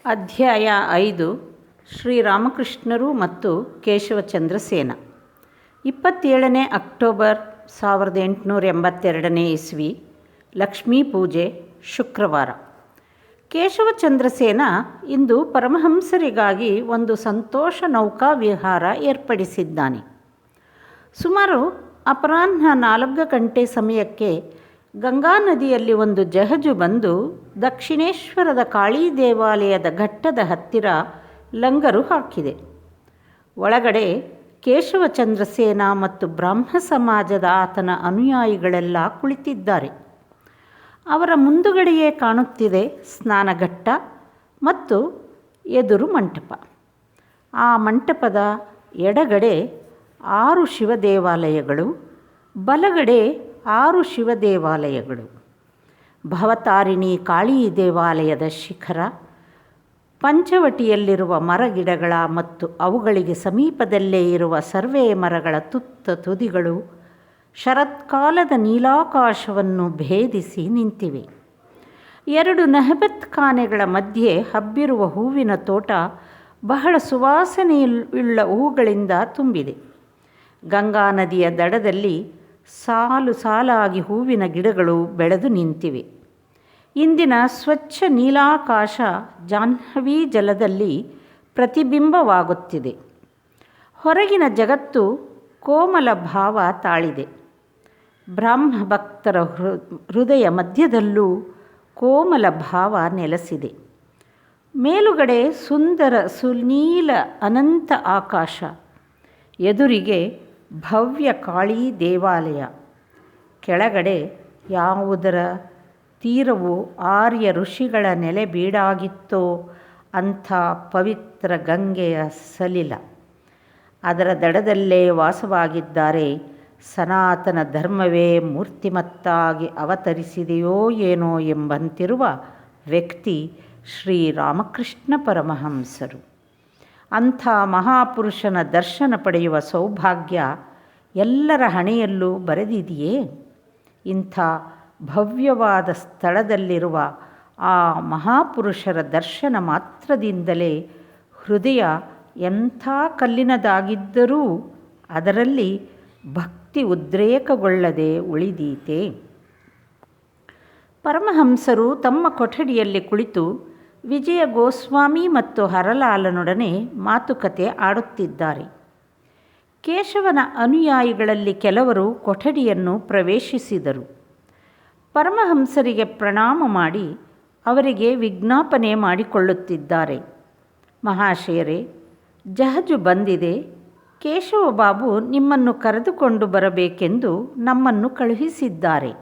ಅಧ್ಯಾಯ 5 ಶ್ರೀರಾಮಕೃಷ್ಣರು ಮತ್ತು ಕೇಶವಚಂದ್ರ ಸೇನ. 27 ಅಕ್ಟೋಬರ್ 1882 ಇಸ್ವಿ, ಲಕ್ಷ್ಮೀ ಪೂಜೆ, ಶುಕ್ರವಾರ. ಕೇಶವಚಂದ್ರ ಸೇನ ಇಂದು ಪರಮಹಂಸರಿಗಾಗಿ ಒಂದು ಸಂತೋಷ ನೌಕಾ ವಿಹಾರ ಏರ್ಪಡಿಸಿದ್ದಾನೆ. ಸುಮಾರು ಅಪರಾಹ್ನ 4 ಗಂಟೆ ಸಮಯಕ್ಕೆ ಗಂಗಾ ನದಿಯಲ್ಲಿ ಒಂದು ಜಹಜು ಬಂದು ದಕ್ಷಿಣೇಶ್ವರದ ಕಾಳಿ ದೇವಾಲಯದ ಘಟ್ಟದ ಹತ್ತಿರ ಲಂಗರು ಹಾಕಿದೆ. ಒಳಗಡೆ ಕೇಶವಚಂದ್ರ ಸೇನ ಮತ್ತು ಬ್ರಾಹ್ಮ ಸಮಾಜದ ಆತನ ಅನುಯಾಯಿಗಳೆಲ್ಲ ಕುಳಿತಿದ್ದಾರೆ. ಅವರ ಮುಂದುಗಡೆಯೇ ಕಾಣುತ್ತಿದೆ ಸ್ನಾನಘಟ್ಟ ಮತ್ತು ಎದುರು ಮಂಟಪ. ಆ ಮಂಟಪದ ಎಡಗಡೆ 6 ಶಿವ ದೇವಾಲಯಗಳು, ಬಲಗಡೆ 6 ಶಿವ ದೇವಾಲಯಗಳು, ಭವತಾರಿಣಿ ಕಾಳಿ ದೇವಾಲಯದ ಶಿಖರ, ಪಂಚವಟಿಯಲ್ಲಿರುವ ಮರಗಿಡಗಳ ಮತ್ತು ಅವುಗಳಿಗೆ ಸಮೀಪದಲ್ಲೇ ಇರುವ ಸರ್ವೇ ಮರಗಳ ತುತ್ತ ತುದಿಗಳು ಶರತ್ಕಾಲದ ನೀಲಾಕಾಶವನ್ನು ಭೇದಿಸಿ ನಿಂತಿವೆ. 2 ನಹಬತ್ ಖಾನೆಗಳ ಮಧ್ಯೆ ಹಬ್ಬಿರುವ ಹೂವಿನ ತೋಟ ಬಹಳ ಸುವಾಸನೆಯುಳ್ಳ ಹೂಗಳಿಂದ ತುಂಬಿದೆ. ಗಂಗಾ ನದಿಯ ದಡದಲ್ಲಿ ಸಾಲು ಸಾಲಾಗಿ ಹೂವಿನ ಗಿಡಗಳು ಬೆಳೆದು ನಿಂತಿವೆ. ಇಂದಿನ ಸ್ವಚ್ಛ ನೀಲಾಕಾಶ ಜಾಹ್ನವಿ ಜಲದಲ್ಲಿ ಪ್ರತಿಬಿಂಬವಾಗುತ್ತಿದೆ. ಹೊರಗಿನ ಜಗತ್ತು ಕೋಮಲ ಭಾವ ತಾಳಿದೆ. ಬ್ರಾಹ್ಮ ಭಕ್ತರ ಹೃದಯ ಮಧ್ಯದಲ್ಲೂ ಕೋಮಲ ಭಾವ ನೆಲೆಸಿದೆ. ಮೇಲುಗಡೆ ಸುಂದರ ಸುನೀಲ ಅನಂತ ಆಕಾಶ, ಎದುರಿಗೆ ಭವ್ಯ ಕಾಳಿ ದೇವಾಲಯ, ಕೆಳಗಡೆ ಯಾವುದರ ತೀರವು ಆರ್ಯ ಋಷಿಗಳ ನೆಲೆ ಬೀಡಾಗಿತ್ತೋ ಅಂಥ ಪವಿತ್ರ ಗಂಗೆಯ ಸಲಿಲ. ಅದರ ದಡದಲ್ಲೇ ವಾಸವಾಗಿದ್ದಾರೆ ಸನಾತನ ಧರ್ಮವೇ ಮೂರ್ತಿಮತ್ತಾಗಿ ಅವತರಿಸಿದೆಯೋ ಏನೋ ಎಂಬಂತಿರುವ ವ್ಯಕ್ತಿ ಶ್ರೀರಾಮಕೃಷ್ಣ ಪರಮಹಂಸರು. ಅಂಥ ಮಹಾಪುರುಷನ ದರ್ಶನ ಪಡೆಯುವ ಸೌಭಾಗ್ಯ ಎಲ್ಲರ ಹಣೆಯಲ್ಲೂ ಬರೆದಿದೆಯೇ? ಇಂಥ ಭವ್ಯವಾದ ಸ್ಥಳದಲ್ಲಿರುವ ಆ ಮಹಾಪುರುಷರ ದರ್ಶನ ಮಾತ್ರದಿಂದಲೇ ಹೃದಯ ಎಂಥ ಕಲ್ಲಿನದಾಗಿದ್ದರೂ ಅದರಲ್ಲಿ ಭಕ್ತಿ ಉದ್ರೇಕಗೊಳ್ಳದೆ ಉಳಿದೀತೆ. ಪರಮಹಂಸರು ತಮ್ಮ ಕೊಠಡಿಯಲ್ಲಿ ಕುಳಿತು ವಿಜಯ ಗೋಸ್ವಾಮಿ ಮತ್ತು ಹರಲಾಲನೊಡನೆ ಮಾತುಕತೆ ಆಡುತ್ತಿದ್ದಾರೆ. ಕೇಶವನ ಅನುಯಾಯಿಗಳಲ್ಲಿ ಕೆಲವರು ಕೊಠಡಿಯನ್ನು ಪ್ರವೇಶಿಸಿದರು. ಪರಮಹಂಸರಿಗೆ ಪ್ರಣಾಮ ಮಾಡಿ ಅವರಿಗೆ ವಿಜ್ಞಾಪನೆ ಮಾಡಿಕೊಳ್ಳುತ್ತಿದ್ದಾರೆ. ಮಹಾಶಯರೇ, ಜಹಜು ಬಂದಿದೆ. ಕೇಶವ ಬಾಬು ನಿಮ್ಮನ್ನು ಕರೆದುಕೊಂಡು ಬರಬೇಕೆಂದು ನಮ್ಮನ್ನು ಕಳುಹಿಸಿದ್ದಾರೆ.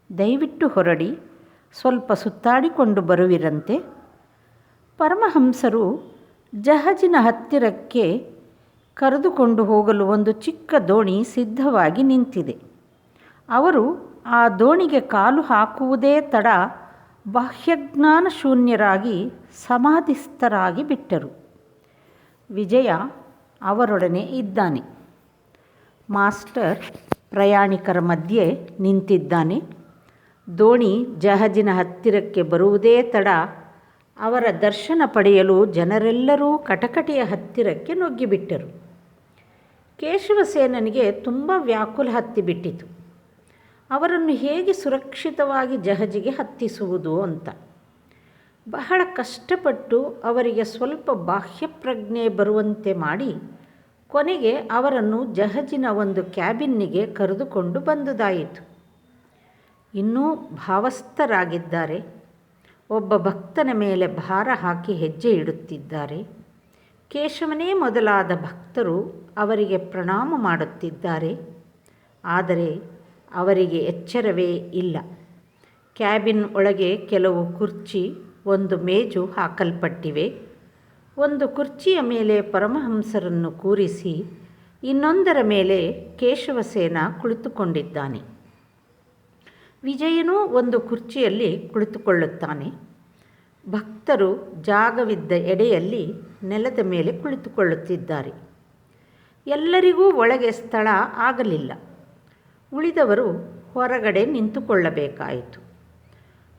ದಯವಿಟ್ಟು ಹೊರಡಿ, ಸ್ವಲ್ಪ ಸುತ್ತಾಡಿಕೊಂಡು ಬರುವಿರಂತೆ. ಪರಮಹಂಸರು ಜಹಜಿನ ಹತ್ತಿರಕ್ಕೆ ಕರೆದುಕೊಂಡು ಹೋಗಲು ಒಂದು ಚಿಕ್ಕ ದೋಣಿ ಸಿದ್ಧವಾಗಿ ನಿಂತಿದೆ. ಅವರು ಆ ದೋಣಿಗೆ ಕಾಲು ಹಾಕುವುದೇ ತಡ ಬಾಹ್ಯಜ್ಞಾನ ಶೂನ್ಯರಾಗಿ ಸಮಾಧಿಸ್ಥರಾಗಿ ಬಿಟ್ಟರು. ವಿಜಯ ಅವರೊಡನೆ ಇದ್ದಾನೆ. ಮಾಸ್ಟರ್ ಪ್ರಯಾಣಿಕರ ಮಧ್ಯೆ ನಿಂತಿದ್ದಾನೆ. ದೋಣಿ ಜಹಜಿನ ಹತ್ತಿರಕ್ಕೆ ಬರುವುದೇ ತಡ ಅವರ ದರ್ಶನ ಪಡೆಯಲು ಜನರೆಲ್ಲರೂ ಕಟಕಟೆಯ ಹತ್ತಿರಕ್ಕೆ ನುಗ್ಗಿಬಿಟ್ಟರು. ಕೇಶವಸೇನನಿಗೆ ತುಂಬ ವ್ಯಾಕುಲ ಹತ್ತಿಬಿಟ್ಟಿತು. ಅವರನ್ನು ಹೇಗೆ ಸುರಕ್ಷಿತವಾಗಿ ಜಹಜಿಗೆ ಹತ್ತಿಸುವುದು ಅಂತ. ಬಹಳ ಕಷ್ಟಪಟ್ಟು ಅವರಿಗೆ ಸ್ವಲ್ಪ ಬಾಹ್ಯ ಪ್ರಜ್ಞೆ ಬರುವಂತೆ ಮಾಡಿ ಕೊನೆಗೆ ಅವರನ್ನು ಜಹಜಿನ ಒಂದು ಕ್ಯಾಬಿನ್ನಿಗೆ ಕರೆದುಕೊಂಡು ಬಂದುದಾಯಿತು. ಇನ್ನೂ ಭಾವಸ್ಥರಾಗಿದ್ದಾರೆ. ಒಬ್ಬ ಭಕ್ತನ ಮೇಲೆ ಭಾರ ಹಾಕಿ ಹೆಜ್ಜೆ ಇಡುತ್ತಿದ್ದಾರೆ. ಕೇಶವನೇ ಮೊದಲಾದ ಭಕ್ತರು ಅವರಿಗೆ ಪ್ರಣಾಮ ಮಾಡುತ್ತಿದ್ದಾರೆ. ಆದರೆ ಅವರಿಗೆ ಎಚ್ಚರವೇ ಇಲ್ಲ. ಕ್ಯಾಬಿನ್ ಒಳಗೆ ಕೆಲವು ಕುರ್ಚಿ, ಒಂದು ಮೇಜು ಹಾಕಲ್ಪಟ್ಟಿವೆ. ಒಂದು ಕುರ್ಚಿಯ ಮೇಲೆ ಪರಮಹಂಸರನ್ನು ಕೂರಿಸಿ ಇನ್ನೊಂದರ ಮೇಲೆ ಕೇಶವಸೇನ ಕುಳಿತುಕೊಂಡಿದ್ದಾನೆ. ವಿಜಯನೂ ಒಂದು ಕುರ್ಚಿಯಲ್ಲಿ ಕುಳಿತುಕೊಳ್ಳುತ್ತಾನೆ. ಭಕ್ತರು ಜಾಗವಿದ್ದ ಎಡೆಯಲ್ಲಿ ನೆಲದ ಮೇಲೆ ಕುಳಿತುಕೊಳ್ಳುತ್ತಿದ್ದಾರೆ. ಎಲ್ಲರಿಗೂ ಒಳಗೆ ಸ್ಥಳ ಆಗಲಿಲ್ಲ. ಉಳಿದವರು ಹೊರಗಡೆ ನಿಂತುಕೊಳ್ಳಬೇಕಾಯಿತು.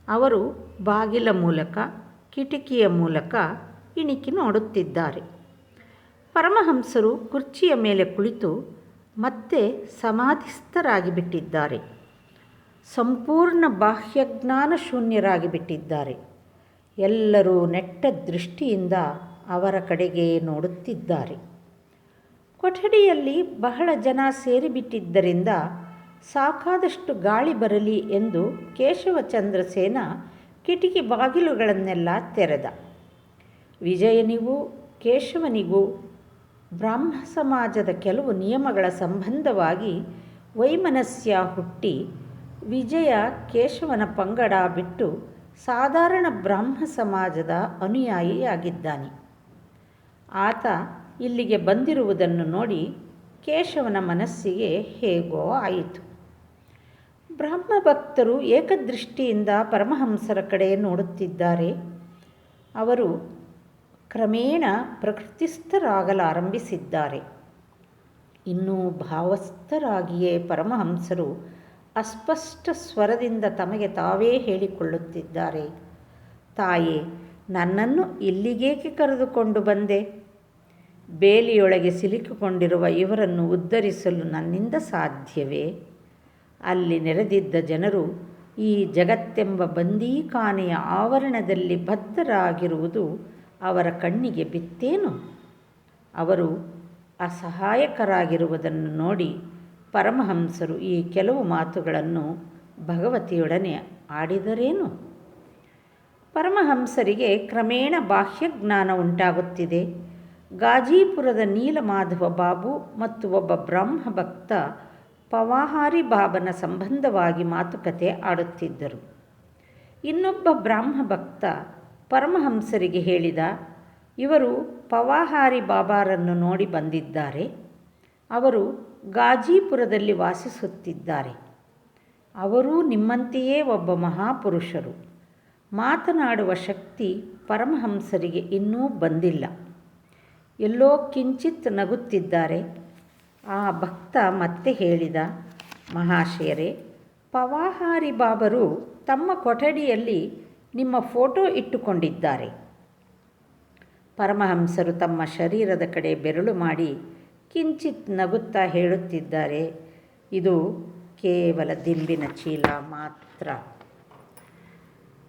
ಅವರು ಬಾಗಿಲ ಮೂಲಕ ಕಿಟಕಿಯ ಮೂಲಕ ಇಣಿಕಿ ನೋಡುತ್ತಿದ್ದಾರೆ. ಪರಮಹಂಸರು ಕುರ್ಚಿಯ ಮೇಲೆ ಕುಳಿತು ಮತ್ತೆ ಸಮಾಧಿಸ್ಥರಾಗಿ ಬಿಟ್ಟಿದ್ದಾರೆ. ಸಂಪೂರ್ಣ ಬಾಹ್ಯಜ್ಞಾನ ಶೂನ್ಯರಾಗಿ ಬಿಟ್ಟಿದ್ದಾರೆ. ಎಲ್ಲರೂ ನೆಟ್ಟ ದೃಷ್ಟಿಯಿಂದ ಅವರ ಕಡೆಗೆ ನೋಡುತ್ತಿದ್ದಾರೆ. ಕೊಠಡಿಯಲ್ಲಿ ಬಹಳ ಜನ ಸೇರಿಬಿಟ್ಟಿದ್ದರಿಂದ ಸಾಕಾದಷ್ಟು ಗಾಳಿ ಬರಲಿ ಎಂದು ಕೇಶವಚಂದ್ರಸೇನ ಕಿಟಕಿ ಬಾಗಿಲುಗಳನ್ನೆಲ್ಲ ತೆರೆದ. ವಿಜಯನಿಗೂ ಕೇಶವನಿಗೂ ಬ್ರಾಹ್ಮ ಸಮಾಜದ ಕೆಲವು ನಿಯಮಗಳ ಸಂಬಂಧವಾಗಿ ವೈಮನಸ್ಯ ಹುಟ್ಟಿ ವಿಜಯ ಕೇಶವನ ಪಂಗಡ ಬಿಟ್ಟು ಸಾಧಾರಣ ಬ್ರಾಹ್ಮ ಸಮಾಜದ ಅನುಯಾಯಿಯಾಗಿದ್ದಾನೆ. ಆತ ಇಲ್ಲಿಗೆ ಬಂದಿರುವುದನ್ನು ನೋಡಿ ಕೇಶವನ ಮನಸ್ಸಿಗೆ ಹೇಗೋ ಆಯಿತು. ಬ್ರಾಹ್ಮ ಭಕ್ತರು ಏಕದೃಷ್ಟಿಯಿಂದ ಪರಮಹಂಸರ ಕಡೆ ನೋಡುತ್ತಿದ್ದಾರೆ. ಅವರು ಕ್ರಮೇಣ ಪ್ರಕೃತಿಸ್ಥರಾಗಲಾರಂಭಿಸಿದ್ದಾರೆ. ಇನ್ನೂ ಭಾವಸ್ಥರಾಗಿಯೇ ಪರಮಹಂಸರು ಅಸ್ಪಷ್ಟ ಸ್ವರದಿಂದ ತಮಗೆ ತಾವೇ ಹೇಳಿಕೊಳ್ಳುತ್ತಿದ್ದಾರೆ. ತಾಯೇ, ನನ್ನನ್ನು ಇಲ್ಲಿಗೇಕೆ ಕರೆದುಕೊಂಡು ಬಂದೆ? ಬೇಲಿಯೊಳಗೆ ಸಿಲುಕಿಕೊಂಡಿರುವ ಇವರನ್ನು ಉದ್ಧರಿಸಲು ನನ್ನಿಂದ ಸಾಧ್ಯವೇ? ಅಲ್ಲಿ ನೆರೆದಿದ್ದ ಜನರು ಈ ಜಗತ್ತೆಂಬ ಬಂದೀಖಾನೆಯ ಆವರಣದಲ್ಲಿ ಬದ್ಧರಾಗಿರುವುದು ಅವರ ಕಣ್ಣಿಗೆ ಬಿತ್ತೇನು? ಅವರು ಅಸಹಾಯಕರಾಗಿರುವುದನ್ನು ನೋಡಿ ಪರಮಹಂಸರು ಈ ಕೆಲವು ಮಾತುಗಳನ್ನು ಭಗವತಿಯೊಡನೆ ಆಡಿದರೇನು? ಪರಮಹಂಸರಿಗೆ ಕ್ರಮೇಣ ಬಾಹ್ಯಜ್ಞಾನ ಉಂಟಾಗುತ್ತಿದೆ. ಗಾಜಿಪುರದ ನೀಲಮಾಧವ ಬಾಬು ಮತ್ತು ಒಬ್ಬ ಬ್ರಾಹ್ಮ ಭಕ್ತ ಪವಾಹಾರಿ ಬಾಬನ ಸಂಬಂಧವಾಗಿ ಮಾತುಕತೆ ಆಡುತ್ತಿದ್ದರು. ಇನ್ನೊಬ್ಬ ಬ್ರಾಹ್ಮ ಭಕ್ತ ಪರಮಹಂಸರಿಗೆ ಹೇಳಿದ, ಇವರು ಪವಾಹಾರಿ ಬಾಬಾರನ್ನು ನೋಡಿ ಬಂದಿದ್ದಾರೆ. ಅವರು ಗಾಜಿಪುರದಲ್ಲಿ ವಾಸಿಸುತ್ತಿದ್ದಾರೆ. ಅವರೂ ನಿಮ್ಮಂತೆಯೇ ಒಬ್ಬ ಮಹಾಪುರುಷರು. ಮಾತನಾಡುವ ಶಕ್ತಿ ಪರಮಹಂಸರಿಗೆ ಇನ್ನೂ ಬಂದಿಲ್ಲ. ಎಲ್ಲೋ ಕಿಂಚಿತ್ ನಗುತ್ತಿದ್ದಾರೆ. ಆ ಭಕ್ತ ಮತ್ತೆ ಹೇಳಿದ, ಮಹಾಶಯರೇ, ಪವಾಹಾರಿ ಬಾಬರು ತಮ್ಮ ಕೊಠಡಿಯಲ್ಲಿ ನಿಮ್ಮ ಫೋಟೋ ಇಟ್ಟುಕೊಂಡಿದ್ದಾರೆ. ಪರಮಹಂಸರು ತಮ್ಮ ಶರೀರದ ಕಡೆ ಬೆರಳು ಮಾಡಿ ಕಿಂಚಿತ್ ನಗುತ್ತಾ ಹೇಳುತ್ತಿದ್ದಾರೆ, ಇದು ಕೇವಲ ದಿಂಬಿನ ಚೀಲ ಮಾತ್ರ.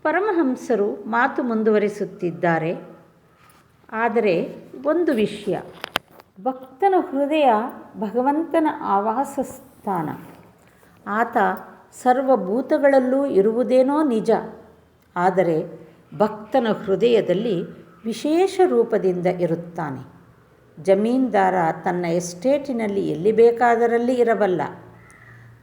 ಪರಮಹಂಸರು ಮಾತು ಮುಂದುವರಿಸುತ್ತಿದ್ದಾರೆ. ಆದರೆ ಒಂದು ವಿಷಯ, ಭಕ್ತನ ಹೃದಯ ಭಗವಂತನ ಆವಾಸ ಸ್ಥಾನ. ಆತ ಸರ್ವಭೂತಗಳಲ್ಲೂ ಇರುವುದೇನೋ ನಿಜ, ಆದರೆ ಭಕ್ತನ ಹೃದಯದಲ್ಲಿ ವಿಶೇಷ ರೂಪದಿಂದ ಇರುತ್ತಾನೆ. ಜಮೀನ್ದಾರ ತನ್ನ ಎಸ್ಟೇಟಿನಲ್ಲಿ ಎಲ್ಲಿ ಬೇಕಾದರಲ್ಲಿ ಇರಬಲ್ಲ,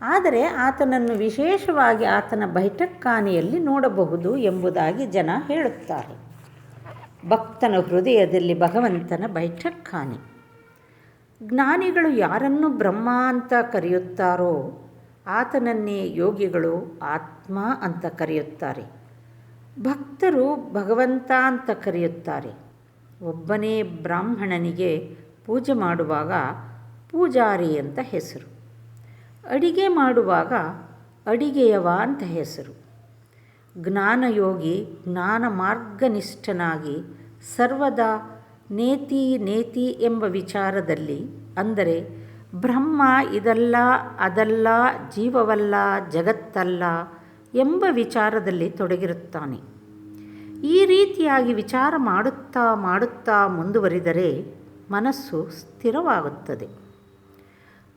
ಆದರೆ ಆತನನ್ನು ವಿಶೇಷವಾಗಿ ಆತನ ಬೈಠಕ್ಖಾನೆಯಲ್ಲಿ ನೋಡಬಹುದು ಎಂಬುದಾಗಿ ಜನ ಹೇಳುತ್ತಾರೆ. ಭಕ್ತನ ಹೃದಯದಲ್ಲಿ ಭಗವಂತನ ಬೈಠಕ್ಖಾನೆ. ಜ್ಞಾನಿಗಳು ಯಾರನ್ನು ಬ್ರಹ್ಮ ಅಂತ ಕರೆಯುತ್ತಾರೋ ಆತನನ್ನೇ ಯೋಗಿಗಳು ಆತ್ಮ ಅಂತ ಕರೆಯುತ್ತಾರೆ. ಭಕ್ತರು ಭಗವಂತ ಅಂತ ಕರೆಯುತ್ತಾರೆ. ಒಬ್ಬನೇ ಬ್ರಾಹ್ಮಣನಿಗೆ ಪೂಜೆ ಮಾಡುವಾಗ ಪೂಜಾರಿ ಅಂತ ಹೆಸರು, ಅಡಿಗೆ ಮಾಡುವಾಗ ಅಡಿಗೆಯವ ಅಂತ ಹೆಸರು. ಜ್ಞಾನಯೋಗಿ ಜ್ಞಾನ ಮಾರ್ಗನಿಷ್ಠನಾಗಿ ಸರ್ವದಾ ನೇತಿ ನೇತಿ ಎಂಬ ವಿಚಾರದಲ್ಲಿ, ಅಂದರೆ ಬ್ರಹ್ಮ ಇದಲ್ಲ ಅದಲ್ಲ, ಜೀವವಲ್ಲ ಜಗತ್ತಲ್ಲ ಎಂಬ ವಿಚಾರದಲ್ಲಿ ತೊಡಗಿರುತ್ತಾನೆ. ಈ ರೀತಿಯಾಗಿ ವಿಚಾರ ಮಾಡುತ್ತಾ ಮಾಡುತ್ತಾ ಮುಂದುವರಿದರೆ ಮನಸ್ಸು ಸ್ಥಿರವಾಗುತ್ತದೆ.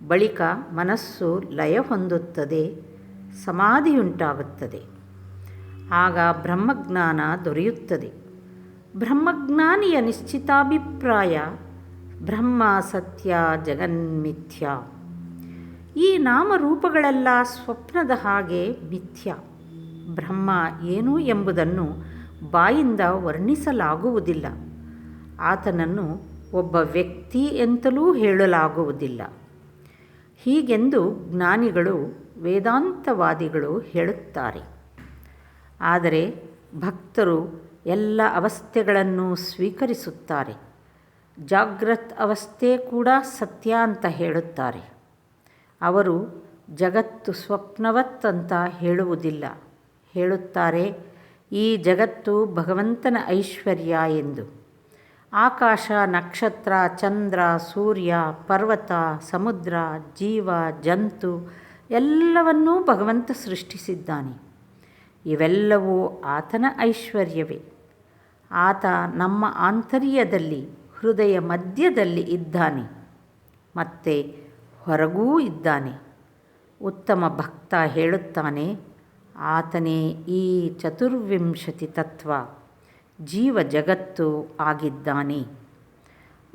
ಬಳಿಕ ಮನಸ್ಸು ಲಯ ಹೊಂದುತ್ತದೆ, ಸಮಾಧಿಯುಂಟಾಗುತ್ತದೆ. ಆಗ ಬ್ರಹ್ಮಜ್ಞಾನ ದೊರೆಯುತ್ತದೆ. ಬ್ರಹ್ಮಜ್ಞಾನಿಯ ನಿಶ್ಚಿತಾಭಿಪ್ರಾಯ ಬ್ರಹ್ಮ ಸತ್ಯ ಜಗನ್ಮಿಥ್ಯ. ಈ ನಾಮರೂಪಗಳೆಲ್ಲ ಸ್ವಪ್ನದ ಹಾಗೆ ಮಿಥ್ಯ. ಬ್ರಹ್ಮ ಏನು ಎಂಬುದನ್ನು ಬಾಯಿಂದ ವರ್ಣಿಸಲಾಗುವುದಿಲ್ಲ. ಆತನನ್ನು ಒಬ್ಬ ವ್ಯಕ್ತಿ ಎಂತಲೂ ಹೇಳಲಾಗುವುದಿಲ್ಲ. ಹೀಗೆಂದು ಜ್ಞಾನಿಗಳು ವೇದಾಂತವಾದಿಗಳು ಹೇಳುತ್ತಾರೆ. ಆದರೆ ಭಕ್ತರು ಎಲ್ಲ ಅವಸ್ಥೆಗಳನ್ನು ಸ್ವೀಕರಿಸುತ್ತಾರೆ. ಜಾಗ್ರತ್ ಅವಸ್ಥೆ ಕೂಡ ಸತ್ಯ ಅಂತ ಹೇಳುತ್ತಾರೆ. ಅವರು ಜಗತ್ತು ಸ್ವಪ್ನವತ್ ಅಂತ ಹೇಳುವುದಿಲ್ಲ. ಹೇಳುತ್ತಾರೆ, ಈ ಜಗತ್ತು ಭಗವಂತನ ಐಶ್ವರ್ಯ ಎಂದು. ಆಕಾಶ, ನಕ್ಷತ್ರ, ಚಂದ್ರ, ಸೂರ್ಯ, ಪರ್ವತ, ಸಮುದ್ರ, ಜೀವ, ಜಂತು ಎಲ್ಲವನ್ನೂ ಭಗವಂತ ಸೃಷ್ಟಿಸಿದ್ದಾನೆ. ಇವೆಲ್ಲವೂ ಆತನ ಐಶ್ವರ್ಯವೇ. ಆತ ನಮ್ಮ ಆಂತರ್ಯದಲ್ಲಿ, ಹೃದಯ ಮಧ್ಯದಲ್ಲಿ ಇದ್ದಾನೆ ಮತ್ತು ಹೊರಗೂ ಇದ್ದಾನೆ. ಉತ್ತಮ ಭಕ್ತ ಹೇಳುತ್ತಾನೆ, ಆತನೇ ಈ ಚತುರ್ವಿಂಶತಿ ತತ್ವ, ಜೀವ ಜಗತ್ತು ಆಗಿದ್ದಾನೆ.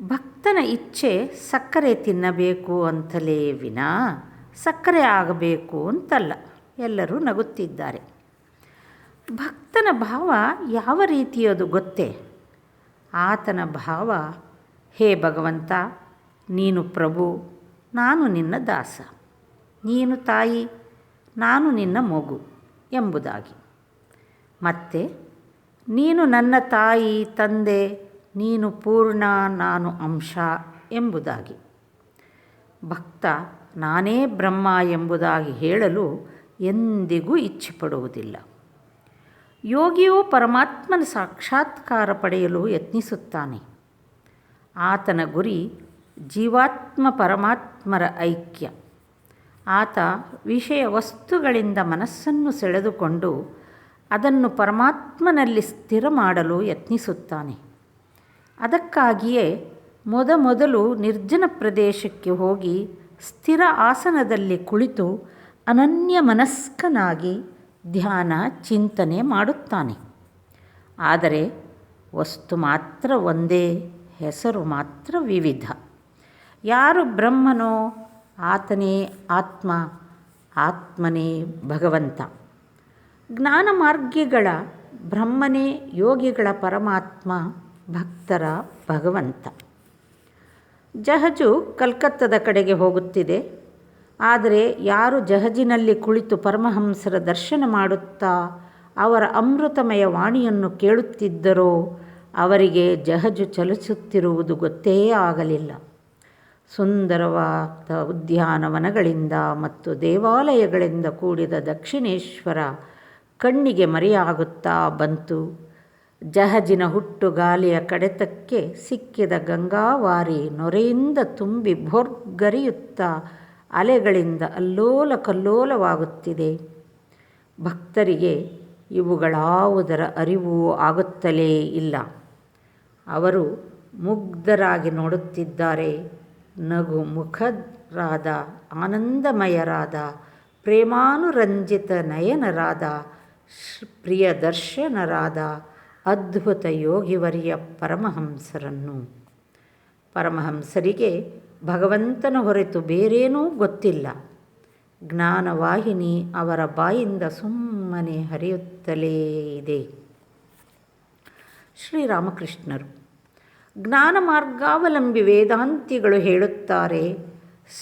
ಭಕ್ತನ ಇಚ್ಛೆ ಸಕ್ಕರೆ ತಿನ್ನಬೇಕು ಅಂತಲೇ ವಿನಾ ಸಕ್ಕರೆ ಆಗಬೇಕು ಅಂತಲ್ಲ. ಎಲ್ಲರೂ ನಗುತ್ತಿದ್ದಾರೆ. ಭಕ್ತನ ಭಾವ ಯಾವ ರೀತಿಯದು ಗೊತ್ತೇ? ಆತನ ಭಾವ, ಹೇ ಭಗವಂತ, ನೀನು ಪ್ರಭು, ನಾನು ನಿನ್ನ ದಾಸ, ನೀನು ತಾಯಿ, ನಾನು ನಿನ್ನ ಮಗು ಎಂಬುದಾಗಿ. ಮತ್ತು ನೀನು ನನ್ನ ತಾಯಿ, ತಂದೆ, ನೀನು ಪೂರ್ಣ, ನಾನು ಅಂಶ ಎಂಬುದಾಗಿ. ಭಕ್ತ ನಾನೇ ಬ್ರಹ್ಮ ಎಂಬುದಾಗಿ ಹೇಳಲು ಎಂದಿಗೂ ಇಚ್ಛೆಪಡುವುದಿಲ್ಲ. ಯೋಗಿಯು ಪರಮಾತ್ಮನ ಸಾಕ್ಷಾತ್ಕಾರ ಪಡೆಯಲು ಯತ್ನಿಸುತ್ತಾನೆ. ಆತನ ಗುರಿ ಜೀವಾತ್ಮ ಪರಮಾತ್ಮರ ಐಕ್ಯ. ಆತ ವಿಷಯ ವಸ್ತುಗಳಿಂದ ಮನಸ್ಸನ್ನು ಸೆಳೆದುಕೊಂಡು ಅದನ್ನು ಪರಮಾತ್ಮನಲ್ಲಿ ಸ್ಥಿರ ಮಾಡಲು ಯತ್ನಿಸುತ್ತಾನೆ. ಅದಕ್ಕಾಗಿಯೇ ಮೊದಲು ನಿರ್ಜನ ಪ್ರದೇಶಕ್ಕೆ ಹೋಗಿ ಸ್ಥಿರ ಆಸನದಲ್ಲಿ ಕುಳಿತು ಅನನ್ಯ ಮನಸ್ಕನಾಗಿ ಧ್ಯಾನ ಚಿಂತನೆ ಮಾಡುತ್ತಾನೆ. ಆದರೆ ವಸ್ತು ಮಾತ್ರ ಒಂದೇ, ಹೆಸರು ಮಾತ್ರ ವಿವಿಧ. ಯಾರು ಬ್ರಹ್ಮನೋ ಆತನೇ ಆತ್ಮ, ಆತ್ಮನೇ ಭಗವಂತ. ಜ್ಞಾನ ಮಾರ್ಗಿಗಳ ಬ್ರಹ್ಮನೇ ಯೋಗಿಗಳ ಪರಮಾತ್ಮ, ಭಕ್ತರ ಭಗವಂತ. ಜಹಜು ಕಲ್ಕತ್ತದ ಕಡೆಗೆ ಹೋಗುತ್ತಿದೆ. ಆದರೆ ಯಾರು ಜಹಜಿನಲ್ಲಿ ಕುಳಿತು ಪರಮಹಂಸರ ದರ್ಶನ ಮಾಡುತ್ತಾ ಅವರ ಅಮೃತಮಯ ವಾಣಿಯನ್ನು ಕೇಳುತ್ತಿದ್ದರೋ ಅವರಿಗೆ ಜಹಜು ಚಲಿಸುತ್ತಿರುವುದು ಗೊತ್ತೇ ಆಗಲಿಲ್ಲ. ಸುಂದರವಾದ ಉದ್ಯಾನವನಗಳಿಂದ ಮತ್ತು ದೇವಾಲಯಗಳಿಂದ ಕೂಡಿದ ದಕ್ಷಿಣೇಶ್ವರ ಕಣ್ಣಿಗೆ ಮರೆಯಾಗುತ್ತಾ ಬಂತು. ಜಹಜಿನ ಹುಟ್ಟು ಗಾಲಿಯ ಕಡೆತಕ್ಕೆ ಸಿಕ್ಕಿದ ಗಂಗಾವಾರಿ ನೊರೆಯಿಂದ ತುಂಬಿ ಭೋರ್ಗರೆಯುತ್ತಾ ಅಲೆಗಳಿಂದ ಅಲ್ಲೋಲ ಕಲ್ಲೋಲವಾಗುತ್ತಿದೆ. ಭಕ್ತರಿಗೆ ಇವುಗಳಾವುದರ ಅರಿವು ಆಗುತ್ತಲೇ ಇಲ್ಲ. ಅವರು ಮುಗ್ಧರಾಗಿ ನೋಡುತ್ತಿದ್ದಾರೆ. ನಗು ಮುಖರಾದ, ಆನಂದಮಯರಾದ, ಪ್ರೇಮಾನುರಂಜಿತ ನಯನರಾದ, ಪ್ರಿಯದರ್ಶನರಾದ ಅದ್ಭುತ ಯೋಗಿವರ್ಯ ಪರಮಹಂಸರನ್ನು. ಪರಮಹಂಸರಿಗೆ ಭಗವಂತನ ಹೊರತು ಬೇರೇನೂ ಗೊತ್ತಿಲ್ಲ. ಜ್ಞಾನವಾಹಿನಿ ಅವರ ಬಾಯಿಂದ ಸುಮ್ಮನೆ ಹರಿಯುತ್ತಲೇ ಇದೆ. ಶ್ರೀರಾಮಕೃಷ್ಣರು ಜ್ಞಾನ ಮಾರ್ಗಾವಲಂಬಿ ವೇದಾಂತಿಗಳು ಹೇಳುತ್ತಾರೆ,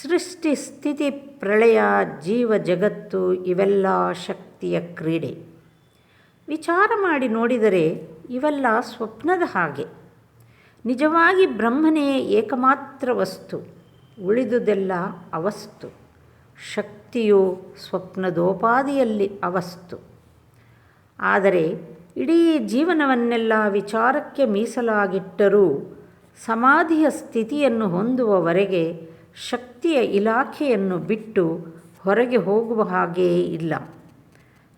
ಸೃಷ್ಟಿ ಸ್ಥಿತಿ ಪ್ರಳಯ ಜೀವ ಜಗತ್ತು ಇವೆಲ್ಲ ಶಕ್ತಿಯ ಕ್ರೀಡೆ. ವಿಚಾರ ಮಾಡಿ ನೋಡಿದರೆ ಇವೆಲ್ಲ ಸ್ವಪ್ನದ ಹಾಗೆ. ನಿಜವಾಗಿ ಬ್ರಹ್ಮನೇ ಏಕಮಾತ್ರ ವಸ್ತು, ಉಳಿದುದೆಲ್ಲ ಅವಸ್ತು. ಶಕ್ತಿಯು ಸ್ವಪ್ನದೋಪಾದಿಯಲ್ಲಿ ಅವಸ್ತು. ಆದರೆ ಇಡೀ ಜೀವನವನ್ನೆಲ್ಲ ವಿಚಾರಕ್ಕೆ ಮೀಸಲಾಗಿಟ್ಟರೂ ಸಮಾಧಿಯ ಸ್ಥಿತಿಯನ್ನು ಹೊಂದುವವರೆಗೆ ಶಕ್ತಿಯ ಇಲಾಖೆಯನ್ನು ಬಿಟ್ಟು ಹೊರಗೆ ಹೋಗುವ ಹಾಗೇ ಇಲ್ಲ.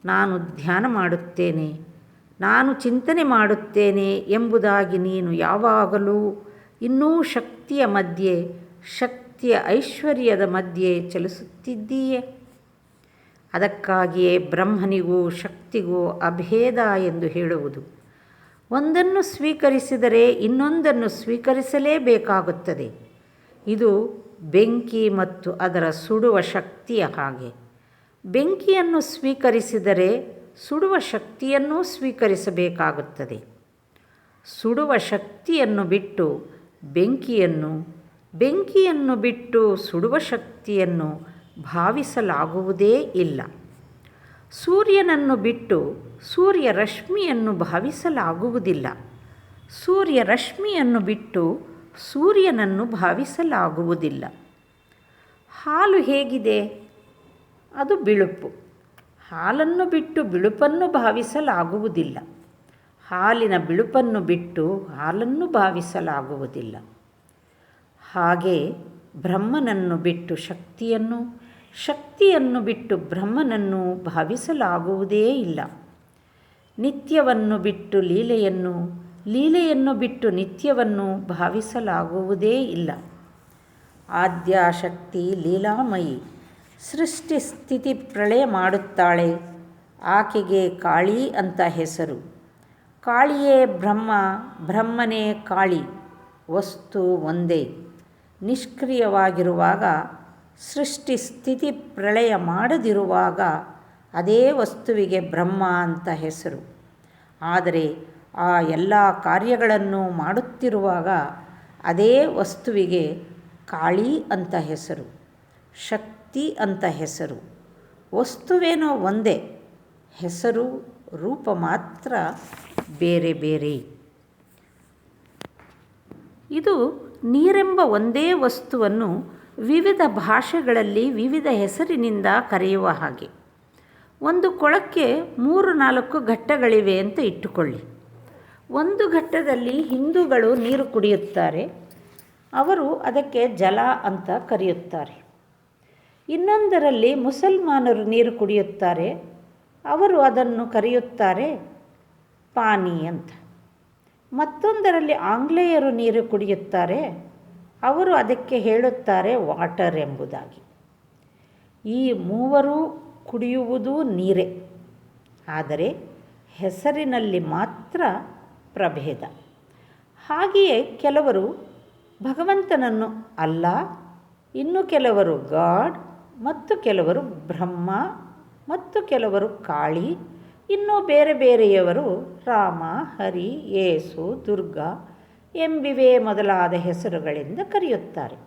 ನಾನು ಧ್ಯಾನ ಮಾಡುತ್ತೇನೆ, ನಾನು ಚಿಂತನೆ ಮಾಡುತ್ತೇನೆ ಎಂಬುದಾಗಿ ನೀನು ಯಾವಾಗಲೂ ಇನ್ನೂ ಶಕ್ತಿಯ ಮಧ್ಯೆ, ಶಕ್ತಿಯ ಐಶ್ವರ್ಯದ ಮಧ್ಯೆ ಚಲಿಸುತ್ತಿದ್ದೀಯೆ. ಅದಕ್ಕಾಗಿಯೇ ಬ್ರಹ್ಮನಿಗೂ ಶಕ್ತಿಗೂ ಅಭೇದ ಎಂದು ಹೇಳುವುದು. ಒಂದನ್ನು ಸ್ವೀಕರಿಸಿದರೆ ಇನ್ನೊಂದನ್ನು ಸ್ವೀಕರಿಸಲೇಬೇಕಾಗುತ್ತದೆ. ಇದು ಬೆಂಕಿ ಮತ್ತು ಅದರ ಸುಡುವ ಶಕ್ತಿಯ ಹಾಗೆ. ಬೆಂಕಿಯನ್ನು ಸ್ವೀಕರಿಸಿದರೆ ಸುಡುವ ಶಕ್ತಿಯನ್ನೂ ಸ್ವೀಕರಿಸಬೇಕಾಗುತ್ತದೆ. ಸುಡುವ ಶಕ್ತಿಯನ್ನು ಬಿಟ್ಟು ಬೆಂಕಿಯನ್ನು, ಬೆಂಕಿಯನ್ನು ಬಿಟ್ಟು ಸುಡುವ ಶಕ್ತಿಯನ್ನು ಭಾವಿಸಲಾಗುವುದೇ ಇಲ್ಲ. ಸೂರ್ಯನನ್ನು ಬಿಟ್ಟು ಸೂರ್ಯ ರಶ್ಮಿಯನ್ನು ಭಾವಿಸಲಾಗುವುದಿಲ್ಲ. ಸೂರ್ಯ ರಶ್ಮಿಯನ್ನು ಬಿಟ್ಟು ಸೂರ್ಯನನ್ನು ಭಾವಿಸಲಾಗುವುದಿಲ್ಲ. ಹಾಲು ಹೇಗಿದೆ? ಅದು ಬಿಳುಪು. ಹಾಲನ್ನು ಬಿಟ್ಟು ಬಿಳುಪನ್ನು ಭಾವಿಸಲಾಗುವುದಿಲ್ಲ. ಹಾಲಿನ ಬಿಳುಪನ್ನು ಬಿಟ್ಟು ಹಾಲನ್ನು ಭಾವಿಸಲಾಗುವುದಿಲ್ಲ. ಹಾಗೆ ಬ್ರಹ್ಮನನ್ನು ಬಿಟ್ಟು ಶಕ್ತಿಯನ್ನು, ಶಕ್ತಿಯನ್ನು ಬಿಟ್ಟು ಬ್ರಹ್ಮನನ್ನು ಭಾವಿಸಲಾಗುವುದೇ ಇಲ್ಲ. ನಿತ್ಯವನ್ನು ಬಿಟ್ಟು ಲೀಲೆಯನ್ನು, ಲೀಲೆಯನ್ನು ಬಿಟ್ಟು ನಿತ್ಯವನ್ನು ಭಾವಿಸಲಾಗುವುದೇ ಇಲ್ಲ. ಆದ್ಯಾಶಕ್ತಿ ಲೀಲಾಮಯಿ, ಸೃಷ್ಟಿ ಸ್ಥಿತಿ ಪ್ರಳಯ ಮಾಡುತ್ತಾಳೆ. ಆಕೆಗೆ ಕಾಳಿ ಅಂತ ಹೆಸರು. ಕಾಳಿಯೇ ಬ್ರಹ್ಮ, ಬ್ರಹ್ಮನೇ ಕಾಳಿ. ವಸ್ತು ಒಂದೇ. ನಿಷ್ಕ್ರಿಯವಾಗಿರುವಾಗ, ಸೃಷ್ಟಿ ಸ್ಥಿತಿ ಪ್ರಳಯ ಮಾಡದಿರುವಾಗ ಅದೇ ವಸ್ತುವಿಗೆ ಬ್ರಹ್ಮ ಅಂತ ಹೆಸರು. ಆದರೆ ಆ ಎಲ್ಲ ಕಾರ್ಯಗಳನ್ನು ಮಾಡುತ್ತಿರುವಾಗ ಅದೇ ವಸ್ತುವಿಗೆ ಕಾಳಿ ಅಂತ ಹೆಸರು, ಶಕ್ತಿ ಅಂತ ಹೆಸರು. ವಸ್ತುವೇನೋ ಒಂದೇ, ಹೆಸರು ರೂಪ ಮಾತ್ರ ಬೇರೆ ಬೇರೆ. ಇದು ನೀರೆಂಬ ಒಂದೇ ವಸ್ತುವನ್ನು ವಿವಿಧ ಭಾಷೆಗಳಲ್ಲಿ ವಿವಿಧ ಹೆಸರಿನಿಂದ ಕರೆಯುವ ಹಾಗೆ. ಒಂದು ಕೊಳಕ್ಕೆ 3-4 ಘಟ್ಟಗಳಿವೆ ಅಂತ ಇಟ್ಟುಕೊಳ್ಳಿ. ಒಂದು ಘಟ್ಟದಲ್ಲಿ ಹಿಂದೂಗಳು ನೀರು ಕುಡಿಯುತ್ತಾರೆ, ಅವರು ಅದಕ್ಕೆ ಜಲ ಅಂತ ಕರೆಯುತ್ತಾರೆ. ಇನ್ನೊಂದರಲ್ಲಿ ಮುಸಲ್ಮಾನರು ನೀರು ಕುಡಿಯುತ್ತಾರೆ, ಅವರು ಅದನ್ನು ಕರೆಯುತ್ತಾರೆ ಪಾನಿ ಅಂತ. ಮತ್ತೊಂದರಲ್ಲಿ ಆಂಗ್ಲೇಯರು ನೀರು ಕುಡಿಯುತ್ತಾರೆ, ಅವರು ಅದಕ್ಕೆ ಹೇಳುತ್ತಾರೆ ವಾಟರ್ ಎಂಬುದಾಗಿ. ಈ ಮೂವರೂ ಕುಡಿಯುವುದು ನೀರೇ, ಆದರೆ ಹೆಸರಿನಲ್ಲಿ ಮಾತ್ರ ಪ್ರಭೇದ. ಹಾಗೆಯೇ ಕೆಲವರು ಭಗವಂತನನ್ನು ಅಲ್ಲಾ, ಇನ್ನು ಕೆಲವರು ಗಾಡ್, ಮತ್ತು ಕೆಲವರು ಬ್ರಹ್ಮ, ಮತ್ತು ಕೆಲವರು ಕಾಳಿ, ಇನ್ನೂ ಬೇರೆ ಬೇರೆಯವರು ರಾಮ, ಹರಿ, ಯೇಸು, ದುರ್ಗಾ ಎಂಬಿವೆ ಮೊದಲಾದ ಹೆಸರುಗಳಿಂದ ಕರೆಯುತ್ತಾರೆ.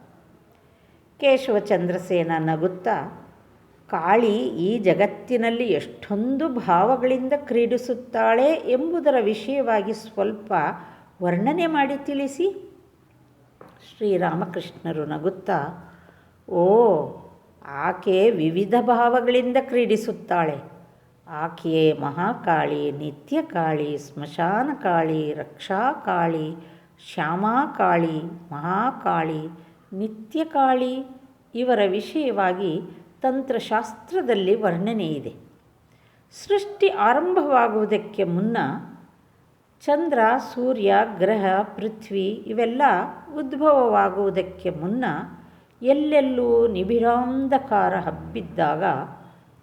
ಕೇಶವಚಂದ್ರಸೇನ ನಗುತ್ತಾ, ಕಾಳಿ ಈ ಜಗತ್ತಿನಲ್ಲಿ ಎಷ್ಟೊಂದು ಭಾವಗಳಿಂದ ಕ್ರೀಡಿಸುತ್ತಾಳೆ ಎಂಬುದರ ವಿಷಯವಾಗಿ ಸ್ವಲ್ಪ ವರ್ಣನೆ ಮಾಡಿ ತಿಳಿಸಿ. ಶ್ರೀರಾಮಕೃಷ್ಣರು ನಗುತ್ತಾ, ಓ, ಆಕೆ ವಿವಿಧ ಭಾವಗಳಿಂದ ಕ್ರೀಡಿಸುತ್ತಾಳೆ. ಆಕೆಯೇ ಮಹಾಕಾಳಿ, ನಿತ್ಯಕಾಳಿ, ಸ್ಮಶಾನಕಾಳಿ, ರಕ್ಷಾಕಾಳಿ, ಶ್ಯಾಮಾಕಾಳಿ, ಮಹಾಕಾಳಿ, ನಿತ್ಯಕಾಳಿ ಇವರ ವಿಷಯವಾಗಿ ತಂತ್ರಶಾಸ್ತ್ರದಲ್ಲಿ ವರ್ಣನೆ ಇದೆ. ಸೃಷ್ಟಿ ಆರಂಭವಾಗುವುದಕ್ಕೆ ಮುನ್ನ ಚಂದ್ರ, ಸೂರ್ಯ, ಗ್ರಹ, ಪೃಥ್ವಿ ಇವೆಲ್ಲ ಉದ್ಭವವಾಗುವುದಕ್ಕೆ ಮುನ್ನ ಎಲ್ಲೆಲ್ಲೂ ನಿಬಿಡಾಂಧಕಾರ ಹಬ್ಬಿದ್ದಾಗ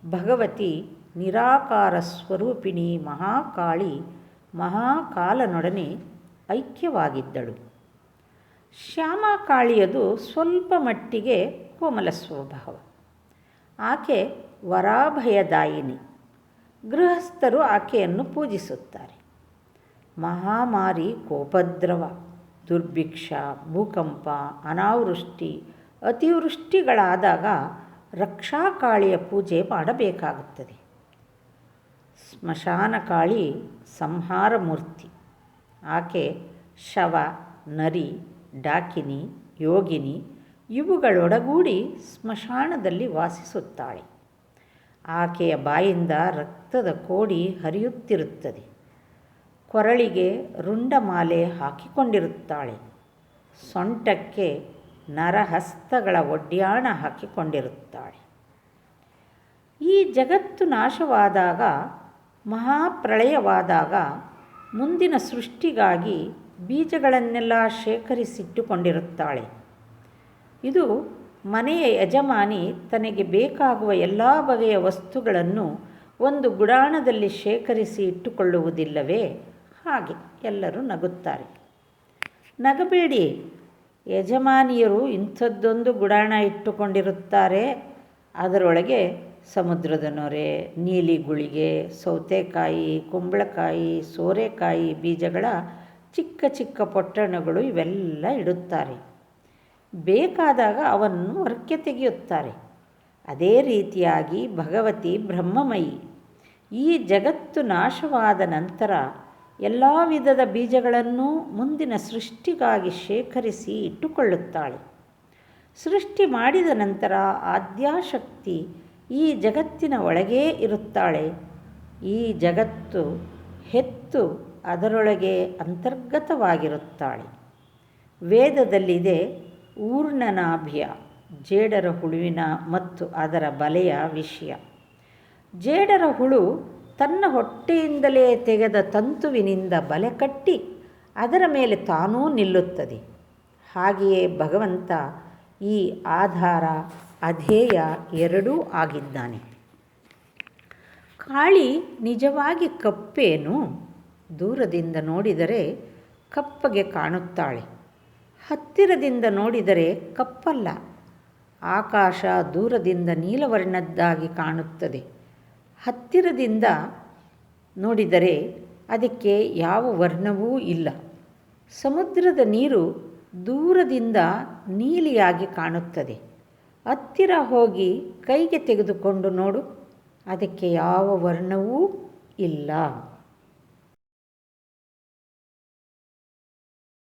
ಭಗವತಿ ನಿರಾಕಾರ ಸ್ವರೂಪಿಣಿ ಮಹಾಕಾಳಿ ಮಹಾಕಾಲನೊಡನೆ ಐಕ್ಯವಾಗಿದ್ದಳು. ಶ್ಯಾಮಾಕಾಳಿಯದು ಸ್ವಲ್ಪ ಮಟ್ಟಿಗೆ ಕೋಮಲ ಸ್ವಭಾವ. ಆಕೆ ವರಾಭಯದಾಯಿನಿ. ಗೃಹಸ್ಥರು ಆಕೆಯನ್ನು ಪೂಜಿಸುತ್ತಾರೆ. ಮಹಾಮಾರಿ, ಕೋಪದ್ರವ, ದುರ್ಭಿಕ್ಷ, ಭೂಕಂಪ, ಅನಾವೃಷ್ಟಿ, ಅತಿವೃಷ್ಟಿಗಳಾದಾಗ ರಕ್ಷಾಕಾಳಿಯ ಪೂಜೆ ಮಾಡಬೇಕಾಗುತ್ತದೆ. ಸ್ಮಶಾನಕಾಳಿ ಸಂಹಾರ ಮೂರ್ತಿ. ಆಕೆ ಶವ, ನರಿ, ಡಾಕಿನಿ, ಯೋಗಿನಿ ಇವುಗಳೊಡಗೂಡಿ ಸ್ಮಶಾನದಲ್ಲಿ ವಾಸಿಸುತ್ತಾಳೆ. ಆಕೆಯ ಬಾಯಿಂದ ರಕ್ತದ ಕೋಡಿ ಹರಿಯುತ್ತಿರುತ್ತದೆ. ಕೊರಳಿಗೆ ರುಂಡಮಾಲೆ ಹಾಕಿಕೊಂಡಿರುತ್ತಾಳೆ. ಸೊಂಟಕ್ಕೆ ನರಹಸ್ತಗಳ ಒಡ್ಯಾಣ ಹಾಕಿಕೊಂಡಿರುತ್ತಾಳೆ. ಈ ಜಗತ್ತು ನಾಶವಾದಾಗ, ಮಹಾಪ್ರಳಯವಾದಾಗ ಮುಂದಿನ ಸೃಷ್ಟಿಗಾಗಿ ಬೀಜಗಳನ್ನೆಲ್ಲ ಶೇಖರಿಸಿಟ್ಟುಕೊಂಡಿರುತ್ತಾಳೆ. ಇದು ಮನೆಯ ಯಜಮಾನಿ ತನಗೆ ಬೇಕಾಗುವ ಎಲ್ಲ ಬಗೆಯ ವಸ್ತುಗಳನ್ನು ಒಂದು ಗುಡಾಣದಲ್ಲಿ ಶೇಖರಿಸಿ ಇಟ್ಟುಕೊಳ್ಳುವುದಿಲ್ಲವೇ? ಹಾಗೆ ಎಲ್ಲರೂ ನಗುತ್ತಾರೆ. ನಗಬೇಡಿ, ಯಜಮಾನಿಯರು ಇಂಥದ್ದೊಂದು ಗುಡಾಣ ಇಟ್ಟುಕೊಂಡಿರುತ್ತಾರೆ. ಅದರೊಳಗೆ ಸಮುದ್ರದ ನೊರೆ, ನೀಲಿ ಗುಳಿಗೆ, ಸೌತೆಕಾಯಿ, ಕುಂಬಳಕಾಯಿ, ಸೋರೆಕಾಯಿ ಬೀಜಗಳ ಚಿಕ್ಕ ಚಿಕ್ಕ ಪೊಟ್ಟಣಗಳು ಇವೆಲ್ಲ ಇಡುತ್ತಾರೆ. ಬೇಕಾದಾಗ ಅವನ್ನು ಹೊರಕ್ಕೆ ತೆಗೆಯುತ್ತಾರೆ. ಅದೇ ರೀತಿಯಾಗಿ ಭಗವತಿ ಬ್ರಹ್ಮಮಯಿ. ಈ ಜಗತ್ತು ನಾಶವಾದ ನಂತರ ಎಲ್ಲ ವಿಧದ ಬೀಜಗಳನ್ನು ಮುಂದಿನ ಸೃಷ್ಟಿಗಾಗಿ ಶೇಖರಿಸಿ ಇಟ್ಟುಕೊಳ್ಳುತ್ತಾಳೆ. ಸೃಷ್ಟಿ ಮಾಡಿದ ನಂತರ ಆದ್ಯಾಶಕ್ತಿ ಈ ಜಗತ್ತಿನ ಒಳಗೇ ಇರುತ್ತಾಳೆ. ಈ ಜಗತ್ತು ಹೆತ್ತು ಅದರೊಳಗೆ ಅಂತರ್ಗತವಾಗಿರುತ್ತಾಳೆ. ವೇದದಲ್ಲಿದೆ ಊರ್ಣನಾಭಿಯ ಜೇಡರ ಹುಳುವಿನ ಮತ್ತು ಅದರ ಬಲೆಯ ವಿಷಯ. ಜೇಡರ ಹುಳು ತನ್ನ ಹೊಟ್ಟೆಯಿಂದಲೇ ತೆಗೆದ ತಂತುವಿನಿಂದ ಬಲೆ ಕಟ್ಟಿ ಅದರ ಮೇಲೆ ತಾನೂ ನಿಲ್ಲುತ್ತದೆ. ಹಾಗೆಯೇ ಭಗವಂತ ಈ ಆಧಾರ ಅಧೇಯ ಎರಡೂ ಆಗಿದ್ದಾನೆ. ಕಾಳಿ ನಿಜವಾಗಿ ಕಪ್ಪೇನು? ದೂರದಿಂದ ನೋಡಿದರೆ ಕಪ್ಪಗೆ ಕಾಣುತ್ತಾಳೆ. ಹತ್ತಿರದಿಂದ ನೋಡಿದರೆ ಕಪ್ಪಲ್ಲ. ಆಕಾಶ ದೂರದಿಂದ ನೀಲವರ್ಣದ್ದಾಗಿ ಕಾಣುತ್ತದೆ. ಹತ್ತಿರದಿಂದ ನೋಡಿದರೆ ಅದಕ್ಕೆ ಯಾವ ವರ್ಣವೂ ಇಲ್ಲ. ಸಮುದ್ರದ ನೀರು ದೂರದಿಂದ ನೀಲಿಯಾಗಿ ಕಾಣುತ್ತದೆ. ಹತ್ತಿರ ಹೋಗಿ ಕೈಗೆ ತೆಗೆದುಕೊಂಡು ನೋಡು, ಅದಕ್ಕೆ ಯಾವ ವರ್ಣವೂ ಇಲ್ಲ.